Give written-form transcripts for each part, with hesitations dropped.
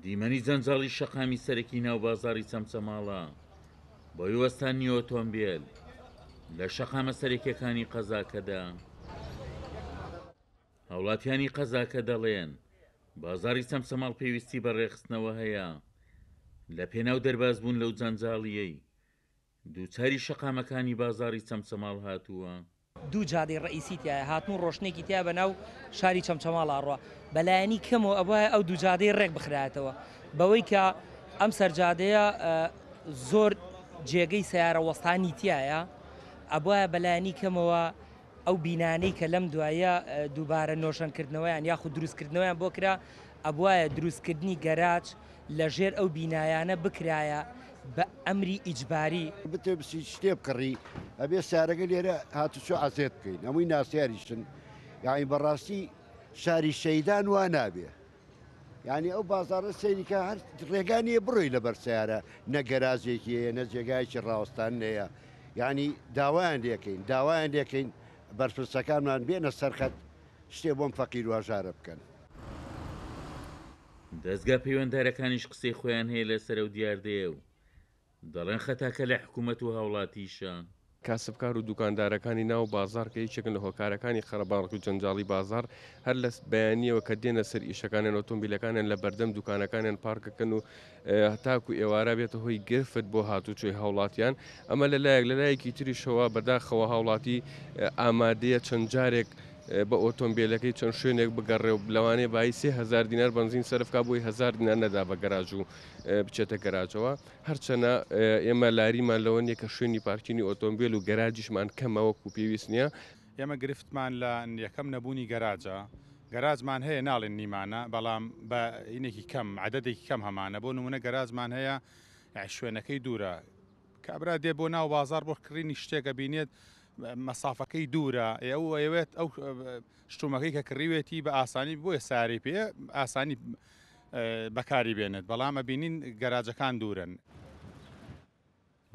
دیمەنی جەنجاڵی شەقامی سەرەکی ناو بازاڕی چەمچەماڵە بۆی وەستانی ئۆتۆمبیل لە شەقامە سەرەکیەکانی قەزاکەدا. هاوڵاتیانی قەزاکە دەڵێن بازاڕی چەمچەماڵ پێویستی بە ڕێخستنەوە هەیە لە پێناو دەرباز بوون لەو جەنجاڵیەی دووچاری شەقامەکانی بازاڕی چەمچەماڵ هاتووە. دوو جادەی ڕئیسی تایە هاتنوو ڕۆشنێکی تیا بە ناو شاری چەمچەماڵ ئاڕوە بەلایەنی کەمەوە ئەوە ئەو دوو جادەی ڕێک بخرایەتەوە بەوەی کە ئەم سەرجادەیە زۆر جێگەی سیارە وەستانی تایە ئەبواە بەلایەنی کەمەوە ئەو بینانەی کە لەم دوایە دووبارە نۆشنکردنەوەیان یاخود دروستکردنەوەیان بۆ کرا ئەبواە دروستکردنی گەراج لەژێر ئەو بینایانە بکرایە بە ئەمری ئیجباری بتێ بسی شتێ بکڕی ئەبێ سارەکە لێرە هاتوچۆ ئازێت بکەین ئەمووی ناسیاریشن یاعی بەڕاستی شاری شەیدان وا نابێ یعنی ئەو بازارە سەیریکە هەر ڕێگانیە بڕۆی لەبەر سیارە نە گەرازێکی هەیە نە جێگایکی ڕاوەستان هەیە یعنی داوایان لێکەین بەرپرسەکانمان بێنە سەرخەت شتێ بۆم فەقیر و هەژارە بکەن. دەستگا پەیوەنددارەکانیش قسەی خۆیان هەیە لەسەر ئەو دیاردەیە و دەڵێن خەتاکە لە حکوومەت و هاوڵاتیشە. کاسبکار و دوکاندارەکانی ناو بازار کە یەکێکن لە هۆکارەکانی خەرەباڵق و جەنجاڵی بازار هەر لە بەیانیەوە کە دێنە سەر ئیشەکانیان ئۆتۆمبیلەکانیان لە بەردەم دوکانەکانیان پارکەکەن و هەتاکو ئێوارە بێتە هۆی گرفت بۆ هاتوچۆی هاوڵاتیان ئەمە لەلایەکی تریشەوە بەداخەوە هاوڵاتی ئامادەیە چەند جارێک بە ئۆتۆمبیلەکەی چەند شوێنێک بگەڕێ و لەوانەیە بای 3000 دینار بنزین سەرفکا بۆی 1000 دینار نەدا بە گەراج و بچێتە گەراجەوە هەرچەنە ئێمە لاریمان لەوە نیە کە شوێنی پارکینی ئۆتۆمبیل و گەراجیشمان کەمەوەکو پێویست نییە. ئێمە گرفتمان لە یەکەم نەبوونی گەراجە گەراجمان هەیە ناڵێن نیمانە بەڵام بە هینێکی کەم عدەدێکی کەم هەمانە بۆ نمونە گەراجمان هەیە شوێنەکەی دوورە کابرا دێ بۆ ناو بازار بۆ کڕینی شتێکە بینێت مەسافەکەی دوورە ئەوەوێت ئەو شتومەکەی کە کڕیوێتی بە ئاسانی بۆیە ساری پێ ئاسانی بەکاری بێنێت بەڵامە بینین گەراجەکان دوورن.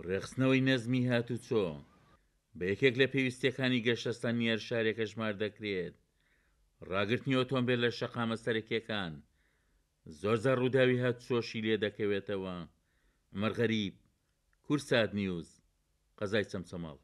ڕێخستنەوەی نەزمی هاتوچۆ بە یەکێک لە پێویستیەکانی گەشتستان نیەر شارێکە ژمار دەکرێت. ڕاگررتنی ئۆتۆمبیل لە شەقامە سەرەکیەکان زۆرجار ڕووداوی هاتوچۆشی لێ دەکەوێتەوە. عومەر غەریب، کورسات نیوز، قەزای چەمچەماڵ.